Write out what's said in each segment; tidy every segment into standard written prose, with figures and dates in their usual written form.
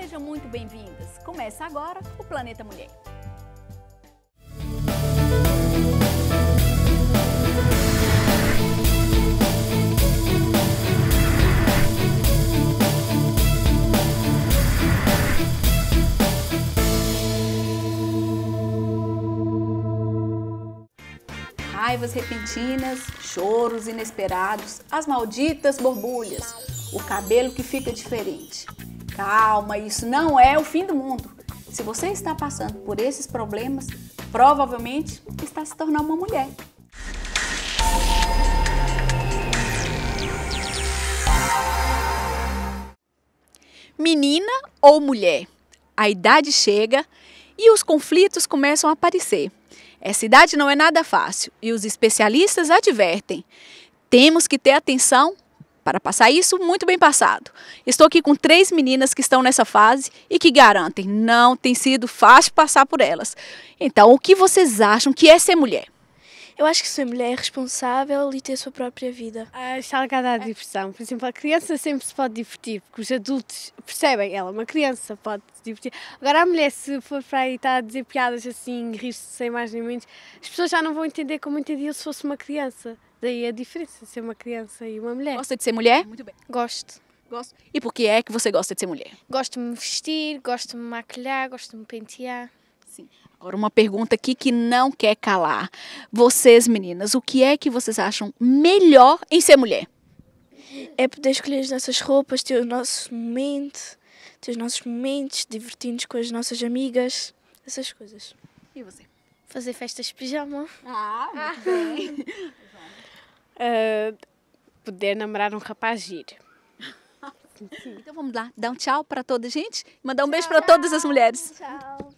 Sejam muito bem-vindas. Começa agora o Planeta Mulher. Raivas repentinas, choros inesperados, as malditas borbulhas, o cabelo que fica diferente. Calma, isso não é o fim do mundo. Se você está passando por esses problemas, provavelmente está se tornando uma mulher. Menina ou mulher? A idade chega e os conflitos começam a aparecer. Essa idade não é nada fácil e os especialistas advertem. Temos que ter atenção para passar isso muito bem passado. Estou aqui com 3 meninas que estão nessa fase e que garantem, não tem sido fácil passar por elas. Então, o que vocês acham que é ser mulher? Eu acho que ser mulher é responsável e ter a sua própria vida. Está ligada à diversão. Por exemplo, a criança sempre se pode divertir, porque os adultos percebem, ela é uma criança, pode se divertir. Agora a mulher, se for para aí e está a dizer piadas assim, rir-se sem mais nem menos, as pessoas já não vão entender como entendiam se fosse uma criança. Daí a diferença de ser uma criança e uma mulher. Gosta de ser mulher? Muito bem. Gosto. Gosto. E por que é que você gosta de ser mulher? Gosto de me vestir, gosto de me maquilhar, gosto de me pentear. Sim. Agora uma pergunta aqui que não quer calar. Vocês, meninas, o que é que vocês acham melhor em ser mulher? É poder escolher as nossas roupas, ter o nosso momento, divertir-nos com as nossas amigas, essas coisas. E você? Fazer festas de pijama. Muito bem. Poder namorar um rapaz giro. Então vamos lá, dar um tchau para toda a gente, mandar um beijo para todas as mulheres. Tchau.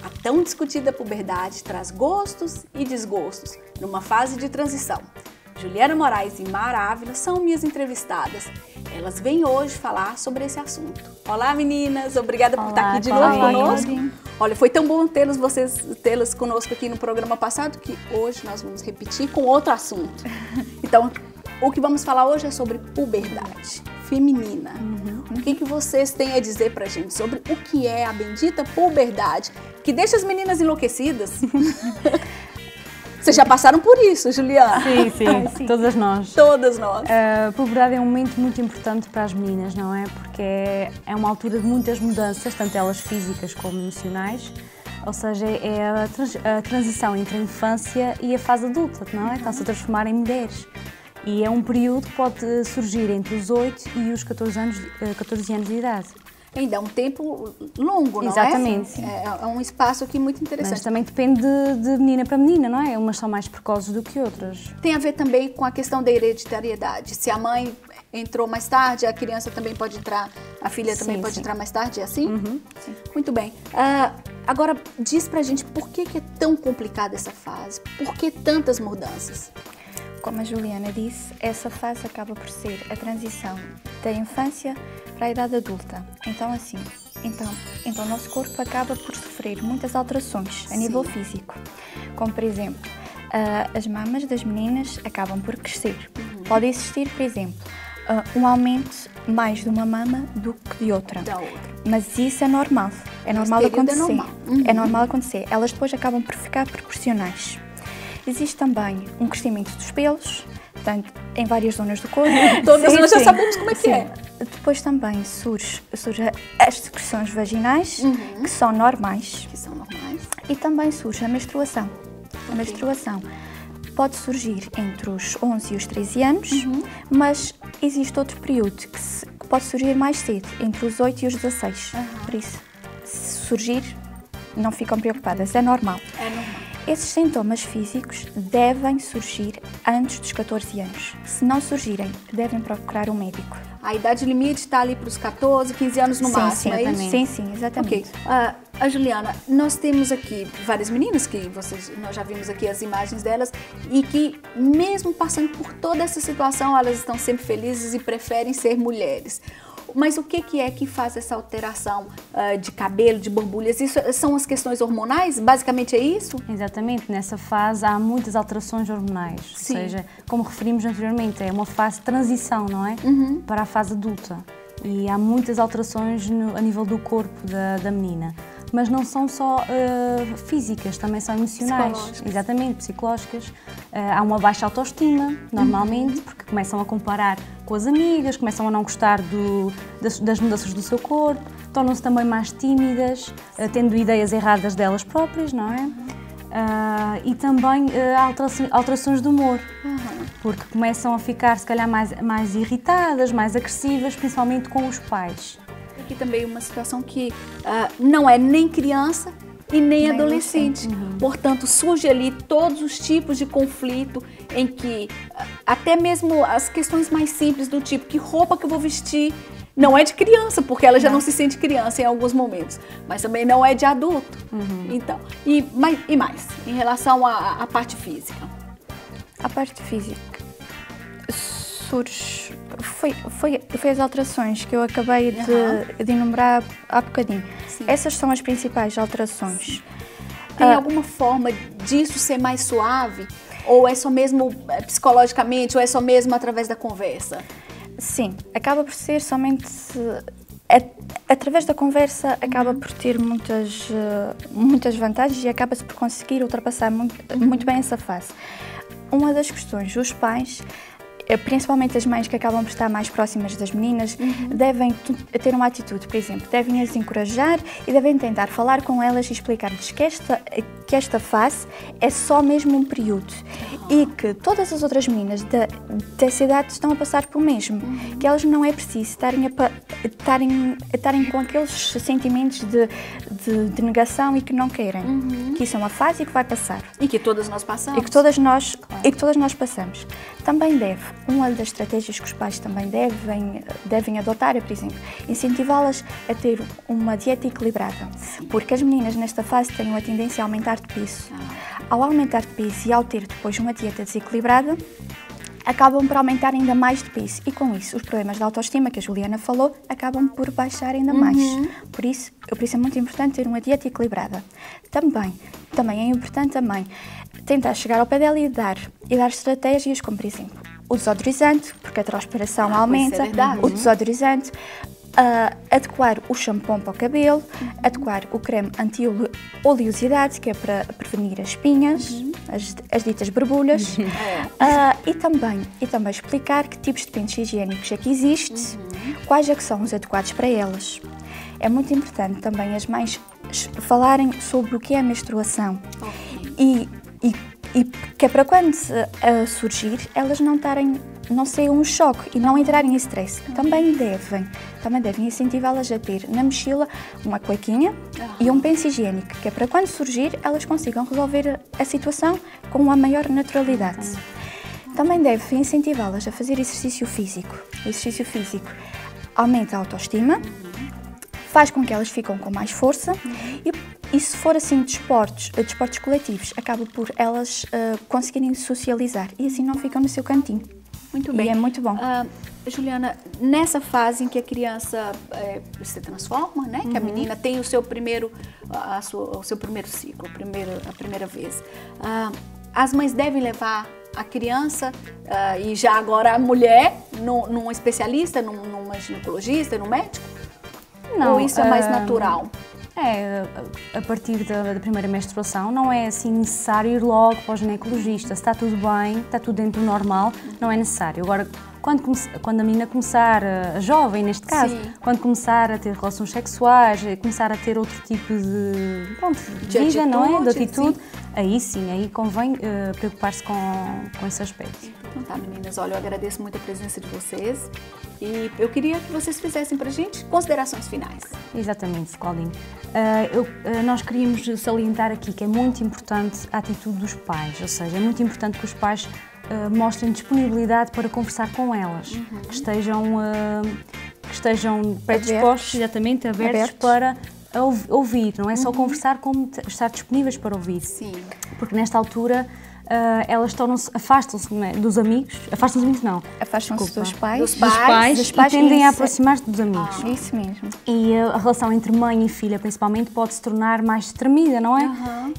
A tão discutida puberdade traz gostos e desgostos numa fase de transição. Juliana Moraes e Mara Ávila são minhas entrevistadas. Elas vêm hoje falar sobre esse assunto. Olá, meninas! Obrigada por estar aqui de novo conosco. Olha, foi tão bom tê-las conosco aqui no programa passado que hoje nós vamos repetir com outro assunto. Então, o que vamos falar hoje é sobre puberdade feminina. O que vocês têm a dizer pra gente sobre o que é a bendita puberdade, que deixa as meninas enlouquecidas? Vocês já passaram por isso, Juliana? Sim, todas nós. Todas nós. A puberdade é um momento muito importante para as meninas, não é? Porque é uma altura de muitas mudanças, tanto elas físicas como emocionais. Ou seja, é a transição entre a infância e a fase adulta, não é? Estão-se a transformar em mulheres. E é um período que pode surgir entre os 8 e os 14 anos de idade. Ainda é um tempo longo, não Exatamente. É um espaço aqui muito interessante. Mas também depende de menina para menina, não é? Umas são mais precozes do que outras. Tem a ver também com a questão da hereditariedade. Se a mãe entrou mais tarde, a criança também pode entrar, a filha também pode entrar mais tarde, é assim? Sim. Muito bem. Agora, diz pra gente por que é tão complicada essa fase? Por que tantas mudanças? Como a Juliana disse, essa fase acaba por ser a transição da infância para a idade adulta. Então o nosso corpo acaba por sofrer muitas alterações a nível físico. Como, por exemplo, as mamas das meninas acabam por crescer. Pode existir, por exemplo, um aumento mais de uma mama do que de outra. Mas isso é normal. É normal acontecer. É normal acontecer. Elas depois acabam por ficar proporcionais. Existe também um crescimento dos pelos, portanto, em várias zonas do corpo. Todas nós já sabemos como é que é. Depois também surge as secreções vaginais, que são normais. E também surge a menstruação. A menstruação pode surgir entre os 11 e os 13 anos, mas existe outro período que pode surgir mais cedo, entre os 8 e os 16. Por isso, se surgir, não ficam preocupadas, é normal. É normal. Esses sintomas físicos devem surgir antes dos 14 anos. Se não surgirem, devem procurar um médico. A idade limite está ali para os 14, 15 anos no máximo, é isso? Sim, exatamente. Ok. A Juliana, nós temos aqui várias meninas que nós já vimos aqui as imagens delas e que mesmo passando por toda essa situação, elas estão sempre felizes e preferem ser mulheres. Mas o que é que faz essa alteração de cabelo, de borbulhas? Isso são as questões hormonais? Basicamente é isso? Exatamente, nessa fase há muitas alterações hormonais, Sim. ou seja, como referimos anteriormente, é uma fase de transição, não é? Para a fase adulta. E há muitas alterações a nível do corpo da menina. Mas não são só físicas, também são emocionais. Psicológicas. Exatamente, psicológicas. Há uma baixa autoestima, normalmente, porque começam a comparar com as amigas, começam a não gostar das mudanças do seu corpo, tornam-se também mais tímidas, tendo ideias erradas delas próprias, não é? E também alterações de humor, porque começam a ficar, se calhar, mais irritadas, mais agressivas, principalmente com os pais. Aqui também uma situação que não é nem criança e nem adolescente. Portanto, surge ali todos os tipos de conflito em que até mesmo as questões mais simples do tipo, que roupa que eu vou vestir, não é de criança, porque ela já não se sente criança em alguns momentos, mas também não é de adulto. Então, e mais, em relação à parte física? A parte física surge, foi as alterações que eu acabei de enumerar há bocadinho. Sim. Essas são as principais alterações. Tem alguma forma disso ser mais suave? Ou é só mesmo psicologicamente, ou é só mesmo através da conversa? Sim, acaba por ser somente através da conversa, acaba por ter muitas vantagens e acaba-se por conseguir ultrapassar muito bem essa fase. Uma das questões, os pais, principalmente as mães que acabam por estar mais próximas das meninas, devem ter uma atitude, por exemplo, devem as encorajar e devem tentar falar com elas e explicar-lhes que esta fase é só mesmo um período e que todas as outras meninas dessa idade estão a passar pelo mesmo, que elas não é preciso estarem com aqueles sentimentos de negação e que não querem, que isso é uma fase e que vai passar. E que todas nós passamos. E que todas nós passamos. Também uma das estratégias que os pais também devem adotar é, por exemplo, incentivá-las a ter uma dieta equilibrada. Porque as meninas nesta fase têm a tendência a aumentar de peso. Ao aumentar de peso e ao ter depois uma dieta desequilibrada, acabam por aumentar ainda mais de peso e com isso os problemas de autoestima que a Juliana falou acabam por baixar ainda mais. Por isso é muito importante ter uma dieta equilibrada. Também é importante também tentar chegar ao pé dela e dar estratégias como, por exemplo, o desodorizante, porque a transpiração aumenta, o desodorizante, adequar o shampoo para o cabelo, adequar o creme anti-oleosidade, que é para prevenir as espinhas, as ditas borbulhas, e também explicar que tipos de pentes higiênicos é que existem, quais é que são os adequados para elas. É muito importante também as mães falarem sobre o que é a menstruação e que é para quando surgir elas não ser um choque e não entrarem em stress. Também devem incentivá-las a ter na mochila uma cuequinha e um penso higiênico, que é para quando surgir elas consigam resolver a situação com a maior naturalidade. Também deve incentivá-las a fazer exercício físico. O exercício físico aumenta a autoestima, faz com que elas fiquem com mais força e se for assim desportos coletivos, acaba por elas conseguirem socializar e assim não ficam no seu cantinho. Muito bem. E é muito bom. Juliana, nessa fase em que a criança se transforma, né? Que a menina tem o seu primeiro ciclo, a primeira vez, as mães devem levar a criança e já agora a mulher num especialista, numa ginecologista, num médico? Não, ou isso é mais natural? A partir da primeira menstruação não é assim necessário ir logo para o ginecologista. Se está tudo bem, está tudo dentro do normal, não é necessário. Agora, quando a menina começar, a jovem neste caso, quando começar a ter relações sexuais, começar a ter outro tipo de vida, não é? De atitude, aí convém preocupar-se com esse aspecto. Então tá, meninas, olha, eu agradeço muito a presença de vocês e eu queria que vocês fizessem pra gente considerações finais. Exatamente, Claudine. Nós queríamos salientar aqui que é muito importante a atitude dos pais, ou seja, é muito importante que os pais mostrem disponibilidade para conversar com elas, que estejam predispostos, exatamente, abertos para ouvir, não é só conversar, como estar disponíveis para ouvir. Sim. Porque nesta altura elas afastam-se dos amigos, afastam-se não, Afastam-se dos pais. Dos pais. Dos pais e tendem a isso. aproximar-se dos amigos. Isso mesmo. E a relação entre mãe e filha, principalmente, pode se tornar mais tremida, não é?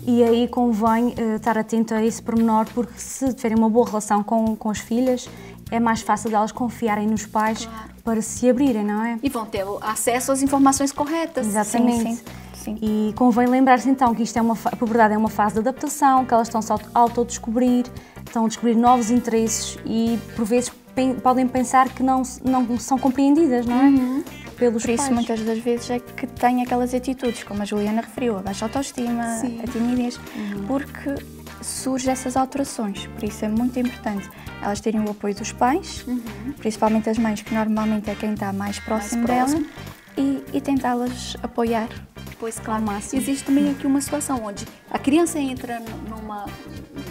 E aí convém estar atento a esse pormenor, porque se tiverem uma boa relação com as filhas, é mais fácil delas confiarem nos pais para se abrirem, não é? E vão ter acesso às informações corretas. Exatamente. Sim. E convém lembrar-se então que isto a puberdade é uma fase de adaptação, que elas estão-se a autodescobrir, estão a descobrir novos interesses e por vezes podem pensar que não são compreendidas, não é? Pelos Por isso, pais. muitas das vezes é que têm aquelas atitudes, como a Juliana referiu, a baixa autoestima, a timidez, porque surgem essas alterações. Por isso é muito importante elas terem o apoio dos pais, principalmente as mães, que normalmente é quem está mais próximo dela, e tentá-las apoiar. Pois, claro, existe também aqui uma situação onde a criança entra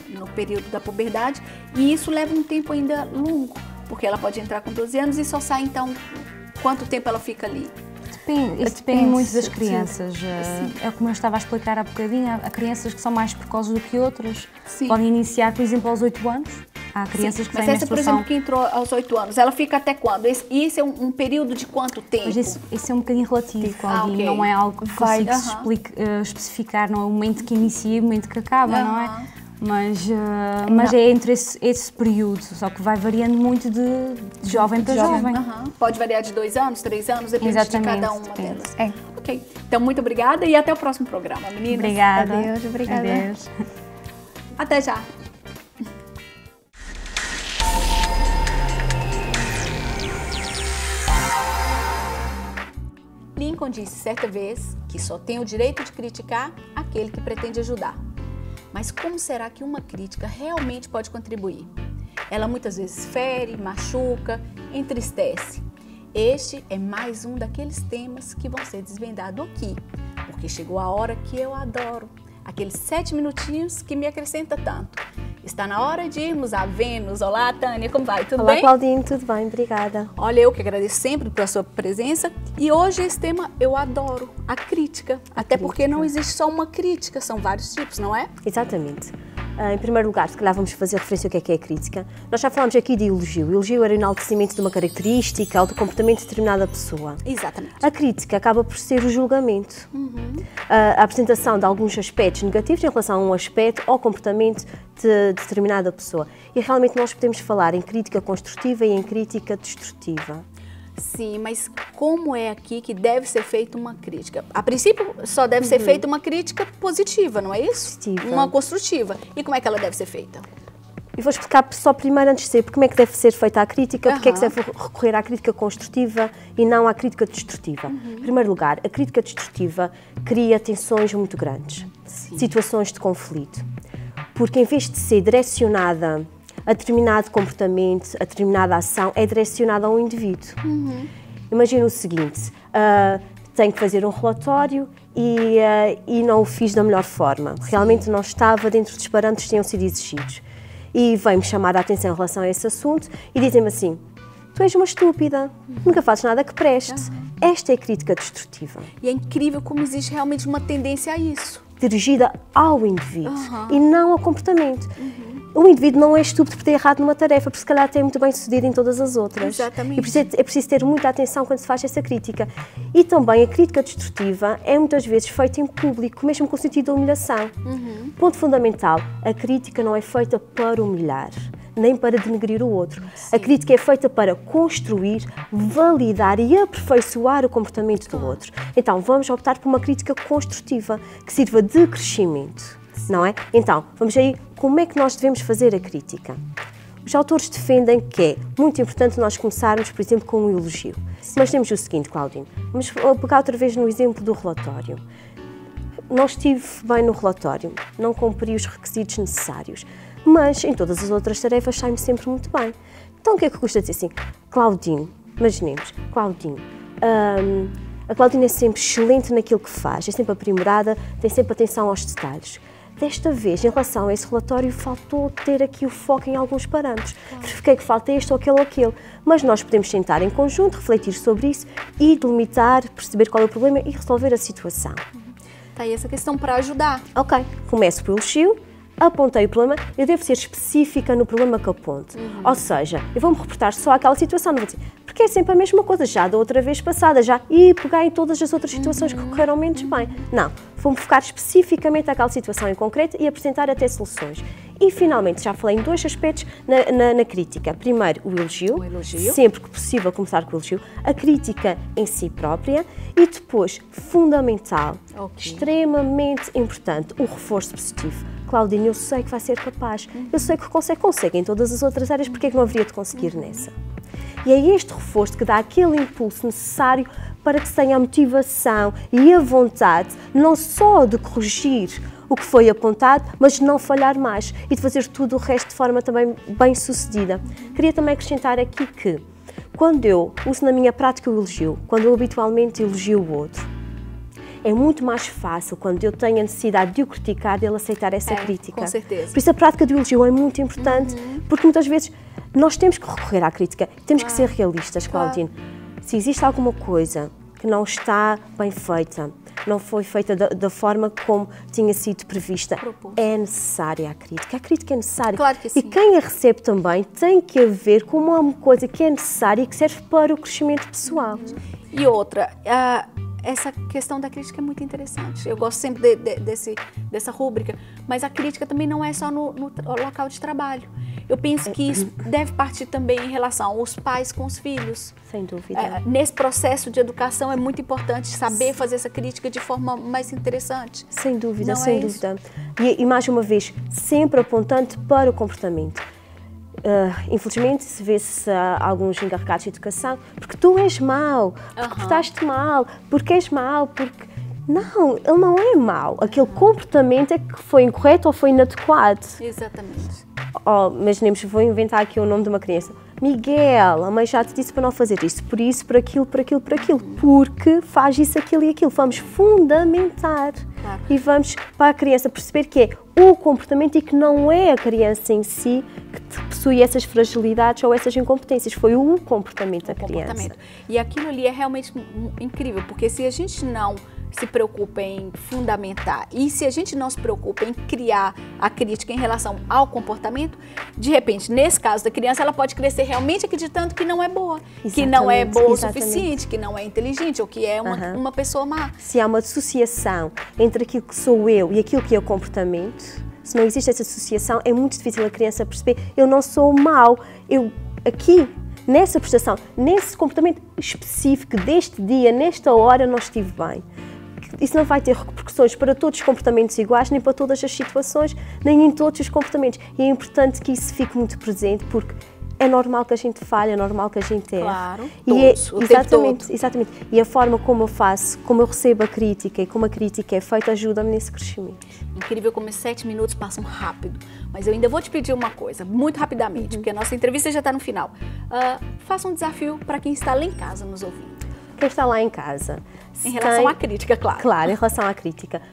no período da puberdade e isso leva um tempo ainda longo, porque ela pode entrar com 12 anos e só sai, então, quanto tempo ela fica ali? Isso depende muito das crianças. É como eu estava a explicar há bocadinho, há crianças que são mais precoces do que outras. Podem iniciar, por exemplo, aos 8 anos. Há crianças que têm Mas essa, por menstruação... exemplo, que entrou aos 8 anos, ela fica até quando? Isso é um período de quanto tempo? Mas isso é um bocadinho relativo, Claudinha. Ok. Não é algo que consiga especificar, não é o momento que inicia e o momento que acaba, não é? Mas é entre esse período, só que vai variando muito de jovem para jovem. Pode variar de 2 anos, 3 anos, depende de cada uma delas. Ok, então muito obrigada e até o próximo programa, meninas. Obrigada. Adeus, obrigada. Adeus. Até já. Lincoln disse certa vez que só tem o direito de criticar aquele que pretende ajudar. Mas como será que uma crítica realmente pode contribuir? Ela muitas vezes fere, machuca, entristece. Este é mais um daqueles temas que vão ser desvendados aqui, porque chegou a hora que eu adoro, aqueles 7 minutinhos que me acrescenta tanto. Está na hora de irmos a Vênus. Olá, Tânia, como vai? Tudo bem? Olá, Claudinho, tudo bem? Obrigada. Olha, eu que agradeço sempre pela sua presença e hoje esse tema eu adoro, a crítica. Até porque não existe só uma crítica, são vários tipos, não é? Exatamente. Em primeiro lugar, se calhar vamos fazer referência ao que é a crítica. Nós já falámos aqui de elogio. O elogio era o enaltecimento de uma característica ou do comportamento de determinada pessoa. Exatamente. A crítica acaba por ser o julgamento. A apresentação de alguns aspectos negativos em relação a um aspecto ou comportamento de determinada pessoa. E realmente nós podemos falar em crítica construtiva e em crítica destrutiva. Sim, mas como é aqui que deve ser feita uma crítica? A princípio, só deve ser feita uma crítica positiva, não é isso? Positiva. Uma construtiva. E como é que ela deve ser feita? E vou explicar só primeiro, antes de ser, como é que deve ser feita a crítica, porque é que se deve recorrer à crítica construtiva e não à crítica destrutiva. Em primeiro lugar, a crítica destrutiva cria tensões muito grandes, situações de conflito, porque em vez de ser direcionada a determinado comportamento, a determinada ação, é direcionada a um indivíduo. Imagina o seguinte, tenho que fazer um relatório e não o fiz da melhor forma. Realmente não estava dentro dos parâmetros que tinham sido exigidos. E vem-me chamar a atenção em relação a esse assunto e dizem-me assim, tu és uma estúpida, nunca fazes nada que preste. Esta é a crítica destrutiva. E é incrível como existe realmente uma tendência a isso. Dirigida ao indivíduo e não ao comportamento. O indivíduo não é estúpido por ter errado numa tarefa, porque se calhar tem muito bem sucedido em todas as outras. Exatamente. E é preciso ter muita atenção quando se faz essa crítica. E também a crítica destrutiva é muitas vezes feita em público, mesmo com o sentido de humilhação. Ponto fundamental, a crítica não é feita para humilhar, nem para denegrir o outro. A crítica é feita para construir, validar e aperfeiçoar o comportamento do outro. Então, vamos optar por uma crítica construtiva, que sirva de crescimento. Não é? Então, vamos aí, como é que nós devemos fazer a crítica? Os autores defendem que é muito importante nós começarmos, por exemplo, com um elogio. Mas temos o seguinte, Claudinho, vamos pegar outra vez no exemplo do relatório. Não estive bem no relatório, não cumpri os requisitos necessários, mas em todas as outras tarefas sai-me sempre muito bem. Então o que é que custa dizer assim? Claudinho, imaginemos, Claudinho, a Claudinha é sempre excelente naquilo que faz, é sempre aprimorada, tem sempre atenção aos detalhes. Desta vez, em relação a esse relatório, faltou ter aqui o foco em alguns parâmetros. Verifiquei que falta este ou aquele. Mas nós podemos sentar em conjunto, refletir sobre isso e delimitar, perceber qual é o problema e resolver a situação. Tá aí essa questão para ajudar. Ok, começo pelo elogio, apontei o problema, eu devo ser específica no problema que aponto. Ou seja, eu vou-me reportar só àquela situação, não vou dizer, porque é sempre a mesma coisa, já da outra vez passada, e pegar em todas as outras situações que correram menos bem. Não, vou-me focar especificamente naquela situação em concreto e apresentar até soluções. E, finalmente, já falei em 2 aspectos na crítica. Primeiro, o elogio, sempre que possível começar com o elogio, a crítica em si própria e depois, fundamental, extremamente importante, o reforço positivo. Claudine, eu sei que vai ser capaz, eu sei que consegue em todas as outras áreas, porque é que não haveria de conseguir nessa? E é este reforço que dá aquele impulso necessário para que se tenha a motivação e a vontade, não só de corrigir o que foi apontado, mas de não falhar mais e de fazer tudo o resto de forma também bem sucedida. Queria também acrescentar aqui que, quando eu uso na minha prática o elogio, quando eu habitualmente elogio o outro, é muito mais fácil, quando eu tenho a necessidade de o criticar, de ele aceitar essa crítica. Com certeza. Por isso a prática do elogio é muito importante, porque muitas vezes nós temos que recorrer à crítica, temos que ser realistas, Claudine. Se existe alguma coisa que não está bem feita, não foi feita da forma como tinha sido prevista, é necessária a crítica é necessária. Claro que sim. E quem a recebe também tem que a ver como uma coisa que é necessária e que serve para o crescimento pessoal. E outra, essa questão da crítica é muito interessante. Eu gosto sempre dessa rúbrica, mas a crítica também não é só no local de trabalho. Eu penso que isso deve partir também em relação aos pais com os filhos. Sem dúvida. Nesse processo de educação é muito importante saber fazer essa crítica de forma mais interessante. Sem dúvida, Não sem é dúvida. E mais uma vez, sempre apontando para o comportamento. Infelizmente se vê-se alguns encarregados de educação, porque tu és mau, porque portaste mal, porque és mau, porque... Não, ele não é mau. Aquele comportamento é que foi incorreto ou foi inadequado. Exatamente. Imaginemos, vou inventar aqui o nome de uma criança. Miguel, a mãe já te disse para não fazer isto, por isso, por aquilo, porque faz isso, aquilo e aquilo. Vamos fundamentar e vamos para a criança perceber que é o comportamento e que não é a criança em si que possui essas fragilidades ou essas incompetências, foi o comportamento da criança. E aquilo ali é realmente incrível, porque se a gente não se preocupa em fundamentar e se a gente não se preocupa em criar a crítica em relação ao comportamento, de repente, nesse caso da criança, ela pode crescer realmente acreditando que não é boa, que não é boa o suficiente, que não é inteligente ou que é uma pessoa má. Se há uma associação entre aquilo que sou eu e aquilo que é o comportamento, se não existe essa associação, é muito difícil a criança perceber, eu não sou mau, eu aqui, nessa prestação, nesse comportamento específico deste dia, nesta hora, não estive bem. Isso não vai ter repercussões para todos os comportamentos iguais, nem para todas as situações, nem em todos os comportamentos. E é importante que isso fique muito presente, porque é normal que a gente falhe, é normal que a gente erre. Claro, todos, o tempo todo. Exatamente. E a forma como eu faço, como eu recebo a crítica e como a crítica é feita, ajuda-me nesse crescimento. Incrível como 7 minutos passam rápido. Mas eu ainda vou te pedir uma coisa, muito rapidamente, porque a nossa entrevista já está no final. Faça um desafio para quem está lá em casa nos ouvindo. Quem está lá em casa. Em relação à crítica, claro. Claro, em relação à crítica.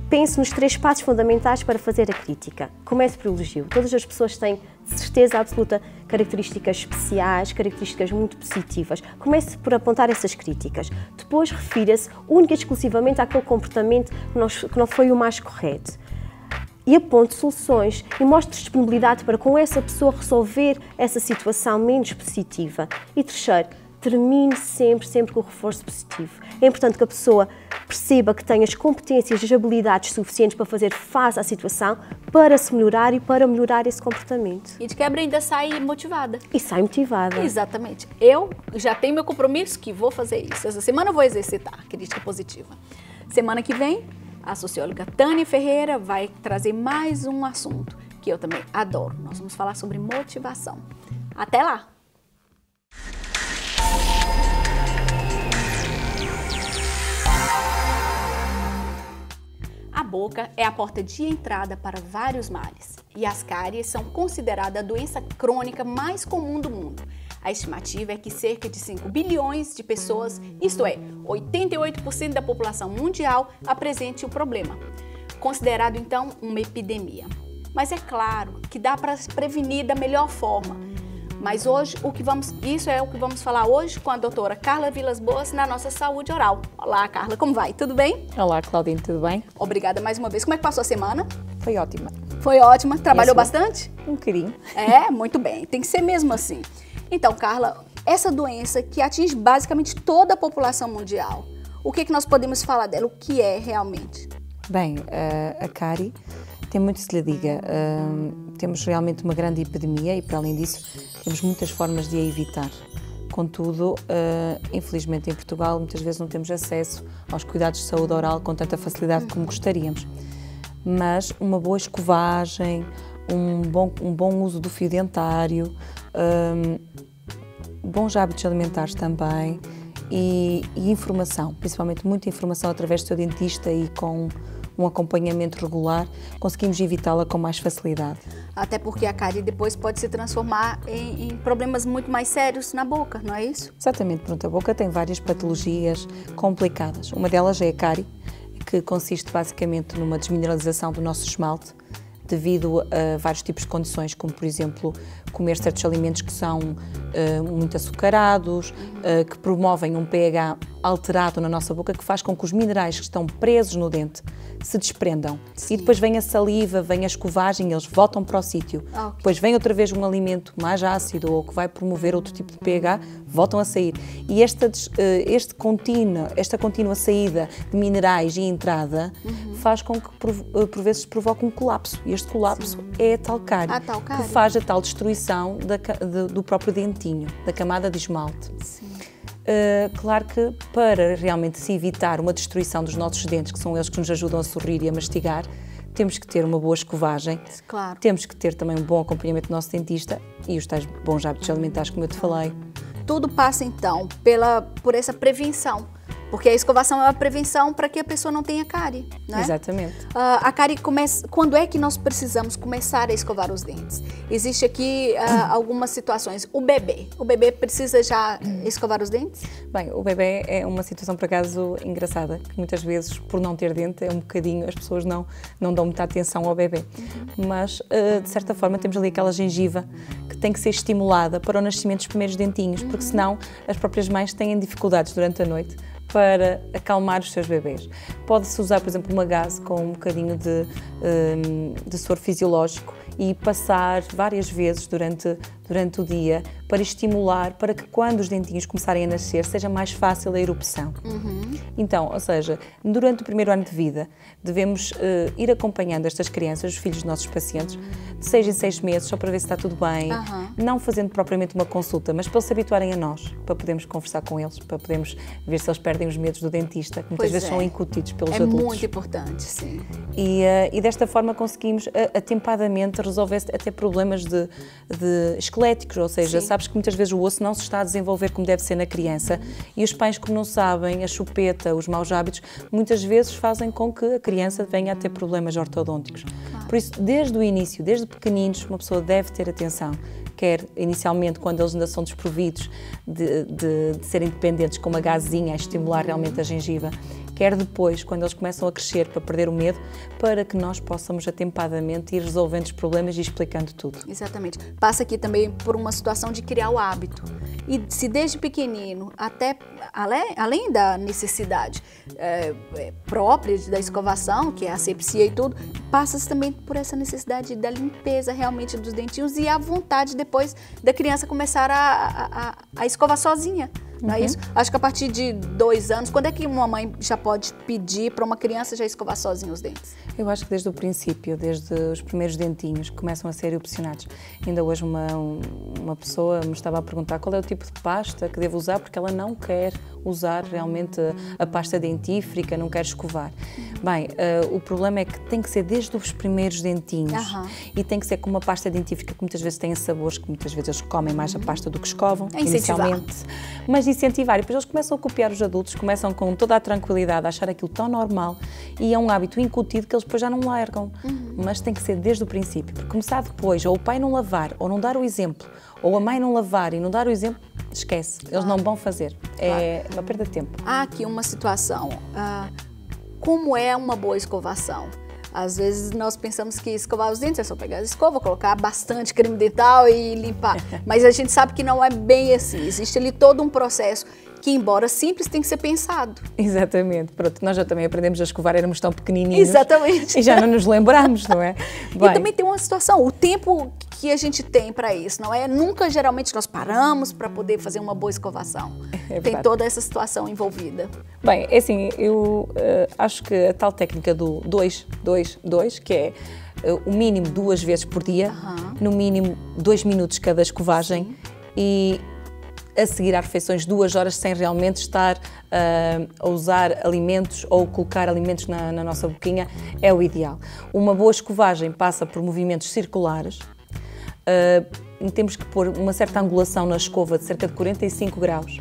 Pense nos 3 passos fundamentais para fazer a crítica. Comece por elogio. Todas as pessoas têm, de certeza absoluta, características especiais, características muito positivas. Comece por apontar essas críticas. Depois refira-se única e exclusivamente àquele comportamento que não foi o mais correto. E aponte soluções e mostre disponibilidade para com essa pessoa resolver essa situação menos positiva. E terceiro, termine sempre com o reforço positivo. É importante que a pessoa perceba que tem as competências e as habilidades suficientes para fazer face à situação, para se melhorar e para melhorar esse comportamento. E de quebra ainda sai motivada. E sai motivada. Exatamente. Eu já tenho meu compromisso que vou fazer isso. Essa semana eu vou exercitar a crítica positiva. Semana que vem, a socióloga Tânia Ferreira vai trazer mais um assunto que eu também adoro. Nós vamos falar sobre motivação. Até lá! A boca é a porta de entrada para vários males e as cáries são consideradas a doença crônica mais comum do mundo. A estimativa é que cerca de 5 bilhões de pessoas, isto é, 88% da população mundial, apresente o problema, considerado então uma epidemia. Mas é claro que dá para prevenir da melhor forma. Mas hoje, isso é o que vamos falar hoje com a doutora Carla Vilas Boas na nossa saúde oral. Olá, Carla, como vai? Tudo bem? Olá, Claudine, tudo bem? Obrigada mais uma vez. Como é que passou a semana? Foi ótima. Foi ótima. Trabalhou bastante? Um bocadinho. É, muito bem. Tem que ser mesmo assim. Então, Carla, essa doença que atinge basicamente toda a população mundial, o que nós podemos falar dela? O que é realmente? Bem, a cárie tem muito que se lhe diga. Temos realmente uma grande epidemia e, para além disso, temos muitas formas de a evitar. Contudo, infelizmente em Portugal, muitas vezes não temos acesso aos cuidados de saúde oral com tanta facilidade como gostaríamos. Mas uma boa escovagem, um bom uso do fio dentário, bons hábitos alimentares também e informação, principalmente muita informação através do seu dentista e com um acompanhamento regular, conseguimos evitá-la com mais facilidade. Até porque a cárie depois pode se transformar em problemas muito mais sérios na boca, não é isso? Exatamente, pronto, a boca tem várias patologias complicadas. Uma delas é a cárie, que consiste basicamente numa desmineralização do nosso esmalte, devido a vários tipos de condições, como por exemplo comer certos alimentos que são muito açucarados, que promovem um pH alterado na nossa boca, que faz com que os minerais que estão presos no dente se desprendam. Sim. E depois vem a saliva, vem a escovagem, eles voltam para o sítio. Okay. Depois vem outra vez um alimento mais ácido ou que vai promover outro tipo de pH, voltam a sair. E esta contínua saída de minerais e entrada faz com que por vezes provoque um colapso. E este colapso é a tal cárie, que faz a tal destruição do próprio dentinho, da camada de esmalte. Sim. Claro que para realmente se evitar uma destruição dos nossos dentes, que são eles que nos ajudam a sorrir e a mastigar, temos que ter uma boa escovagem, claro. Temos que ter também um bom acompanhamento do nosso dentista e os tais bons hábitos alimentares, como eu te falei. Tudo passa então por essa prevenção, porque a escovação é uma prevenção para que a pessoa não tenha cárie, né? Exatamente. A cárie começa... Quando é que nós precisamos começar a escovar os dentes? Existe aqui algumas situações. O bebê precisa já escovar os dentes? Bem, o bebê é uma situação, por acaso, engraçada, que muitas vezes, por não ter dente, é um bocadinho, as pessoas não dão muita atenção ao bebê. Mas, de certa forma, temos ali aquela gengiva que tem que ser estimulada para o nascimento dos primeiros dentinhos, porque senão as próprias mães têm dificuldades durante a noite para acalmar os seus bebês. Pode-se usar, por exemplo, uma gaze com um bocadinho de soro fisiológico e passar várias vezes durante o dia para estimular, para que quando os dentinhos começarem a nascer seja mais fácil a erupção. Então, ou seja, durante o primeiro ano de vida devemos ir acompanhando estas crianças, os filhos dos nossos pacientes, de 6 em 6 meses, só para ver se está tudo bem, não fazendo propriamente uma consulta, mas para eles se habituarem a nós, para podermos conversar com eles, para podermos ver se eles perdem os medos do dentista, que muitas vezes são incutidos pelos adultos. É muito importante, sim. E desta forma conseguimos atempadamente resolver até problemas de esqueléticos, ou seja, sabes que muitas vezes o osso não se está a desenvolver como deve ser na criança e os pais, como não sabem, a chupeta, os maus hábitos, muitas vezes fazem com que a criança venha a ter problemas ortodônticos. Claro. Por isso, desde o início, desde pequeninos, uma pessoa deve ter atenção, quer inicialmente quando eles ainda são desprovidos de serem dependentes com uma gazezinha a estimular realmente a gengiva, quer depois, quando eles começam a crescer para perder o medo, para que nós possamos atempadamente ir resolvendo os problemas e explicando tudo. Exatamente. Passa aqui também por uma situação de criar o hábito. E se desde pequenino, até além da necessidade própria da escovação, que é a asepsia e tudo, passa-se também por essa necessidade da limpeza realmente dos dentinhos e a vontade depois da criança começar a escovar sozinha. Não é isso? Acho que a partir de 2 anos, quando é que uma mãe já pode pedir para uma criança já escovar sozinha os dentes? Eu acho que desde o princípio, desde os primeiros dentinhos que começam a ser erupcionados. Ainda hoje uma pessoa me estava a perguntar qual é o tipo de pasta que devo usar, porque ela não quer usar realmente a pasta dentífrica, não quer escovar. Bem, o problema é que tem que ser desde os primeiros dentinhos e tem que ser com uma pasta dentífrica que muitas vezes tem sabores, que muitas vezes eles comem mais a pasta do que escovam, inicialmente. Mas incentivar, e depois eles começam a copiar os adultos, começam com toda a tranquilidade a achar aquilo tão normal e é um hábito incutido que eles depois já não largam. Mas tem que ser desde o princípio, porque começar depois, ou o pai não lavar, ou não dar o exemplo, ou a mãe não lavar e não dar o exemplo, esquece, eles não vão fazer. É uma perda de tempo. Há aqui uma situação, como é uma boa escovação? Às vezes nós pensamos que escovar os dentes é só pegar a escova, colocar bastante creme dental e limpar. Mas a gente sabe que não é bem assim. Existe ali todo um processo que embora simples, tem que ser pensado. Exatamente. Pronto, nós já também aprendemos a escovar, éramos tão pequenininhos. Exatamente. E já não nos lembramos, não é? Bem, e também tem uma situação, o tempo que a gente tem para isso, não é? Nunca, geralmente, nós paramos para poder fazer uma boa escovação. Tem toda essa situação envolvida. Bem, é assim, eu acho que a tal técnica do 2-2-2, que é o mínimo 2 vezes por dia, no mínimo 2 minutos cada escovagem e a seguir às refeições 2 horas sem realmente estar a usar alimentos ou colocar alimentos na nossa boquinha, é o ideal. Uma boa escovagem passa por movimentos circulares, temos que pôr uma certa angulação na escova de cerca de 45 graus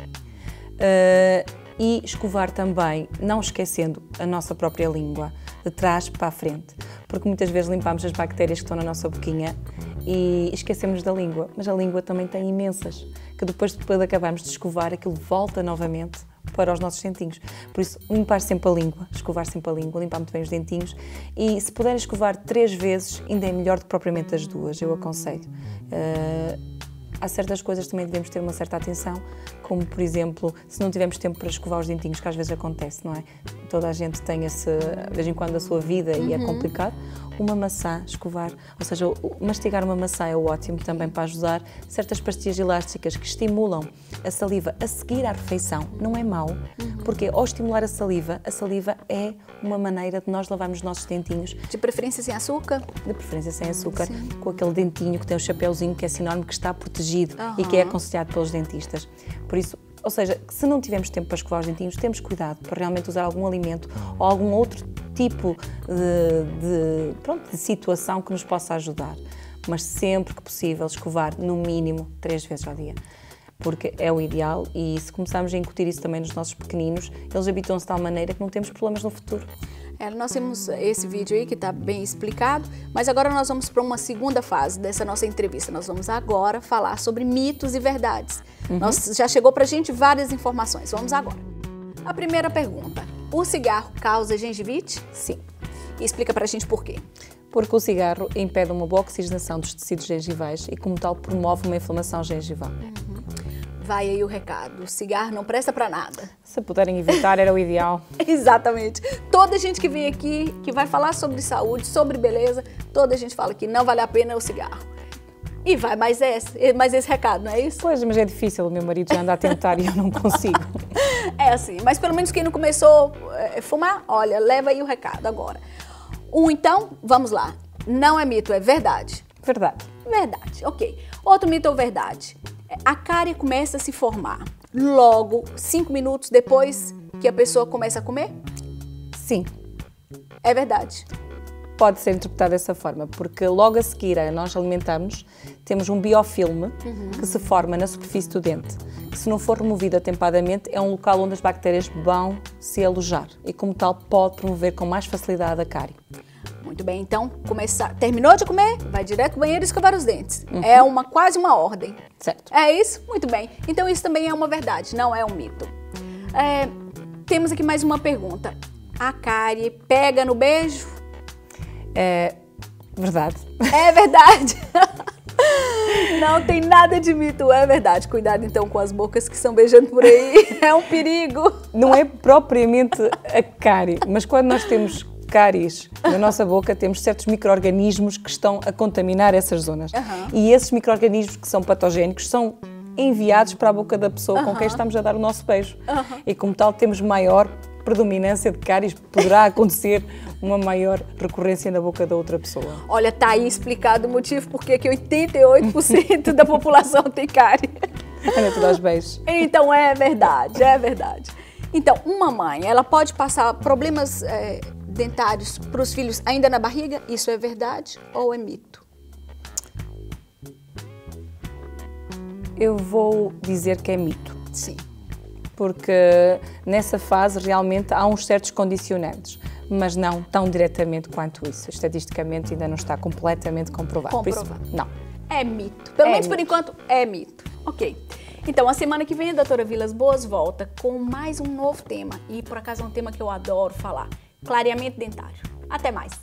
e escovar também, não esquecendo a nossa própria língua, de trás para a frente, porque muitas vezes limpamos as bactérias que estão na nossa boquinha e esquecemos da língua, mas a língua também tem imensas, que depois de acabarmos de escovar, aquilo volta novamente para os nossos dentinhos. Por isso, limpar sempre a língua, escovar sempre a língua, limpar muito bem os dentinhos e se puderem escovar 3 vezes, ainda é melhor do que propriamente as 2, eu aconselho. Há certas coisas que também devemos ter uma certa atenção, como por exemplo, se não tivermos tempo para escovar os dentinhos, que às vezes acontece, não é? Toda a gente tem esse, de vez em quando, a sua vida e é complicado. Uma maçã, escovar, ou seja, mastigar uma maçã é ótimo também para ajudar. Certas pastilhas elásticas que estimulam a saliva a seguir à refeição, não é mau, porque ao estimular a saliva é uma maneira de nós lavarmos os nossos dentinhos. De preferência sem açúcar? De preferência sem açúcar, com aquele dentinho que tem o chapéuzinho que é sinónimo que está protegido e que é aconselhado pelos dentistas. Por isso, ou seja, se não tivermos tempo para escovar os dentinhos, temos cuidado para realmente usar algum alimento ou algum outro tipo de situação que nos possa ajudar. Mas sempre que possível, escovar no mínimo 3 vezes ao dia. Porque é o ideal e se começarmos a incutir isso também nos nossos pequeninos, eles habituam-se de tal maneira que não temos problemas no futuro. Nós temos esse vídeo aí que está bem explicado, mas agora nós vamos para uma segunda fase dessa nossa entrevista. Nós vamos agora falar sobre mitos e verdades. Já chegou para a gente várias informações. Vamos agora. A primeira pergunta: o cigarro causa gengivite? Sim. E explica para a gente por quê. Porque o cigarro impede uma boa oxigenação dos tecidos gengivais e, como tal, promove uma inflamação gengival. Vai aí o recado, o cigarro não presta para nada. Se puderem evitar, era o ideal. Exatamente. Toda gente que vem aqui, que vai falar sobre saúde, sobre beleza, toda a gente fala que não vale a pena o cigarro. E vai mais esse recado, não é isso? Pois, mas é difícil, o meu marido já anda a tentar e eu não consigo. É assim, mas pelo menos quem não começou a fumar, olha, leva aí o recado agora. Então, vamos lá, não é mito, é verdade. Verdade. Verdade, ok. Outro mito ou verdade? A cárie começa a se formar logo 5 minutos depois que a pessoa começa a comer? Sim. É verdade. Pode ser interpretado dessa forma, porque logo a seguir a nós alimentarmos, temos um biofilme que se forma na superfície do dente, que se não for removido atempadamente é um local onde as bactérias vão se alojar e como tal pode promover com mais facilidade a cárie. Muito bem, então, terminou de comer, vai direto ao banheiro e escovar os dentes. É quase uma ordem. Certo. É isso? Muito bem. Então isso também é uma verdade, não é um mito. Temos aqui mais uma pergunta. A cárie pega no beijo? É verdade. É verdade. Não tem nada de mito, é verdade. Cuidado então com as bocas que estão beijando por aí, é um perigo. Não é propriamente a cárie, mas quando nós temos cáries na nossa boca, temos certos micro-organismos que estão a contaminar essas zonas. E esses micro-organismos que são patogénicos são enviados para a boca da pessoa com quem estamos a dar o nosso beijo. E como tal temos maior predominância de cáries, poderá acontecer uma maior recorrência na boca da outra pessoa. Olha, tá aí explicado o motivo por que 88% da população tem cárie. Ana, tu dás beijos. Então é verdade, é verdade. Então, uma mãe, ela pode passar problemas dentários para os filhos ainda na barriga? Isso é verdade ou é mito? Eu vou dizer que é mito. Sim. Porque nessa fase realmente há uns certos condicionantes, mas não tão diretamente quanto isso. Estatisticamente ainda não está completamente comprovado. Comprovado. Por isso, não. É mito. Pelo menos por enquanto é mito. Ok. Então, a semana que vem a doutora Vilas Boas volta com mais um novo tema. E por acaso é um tema que eu adoro falar. Clareamento dentário. Até mais.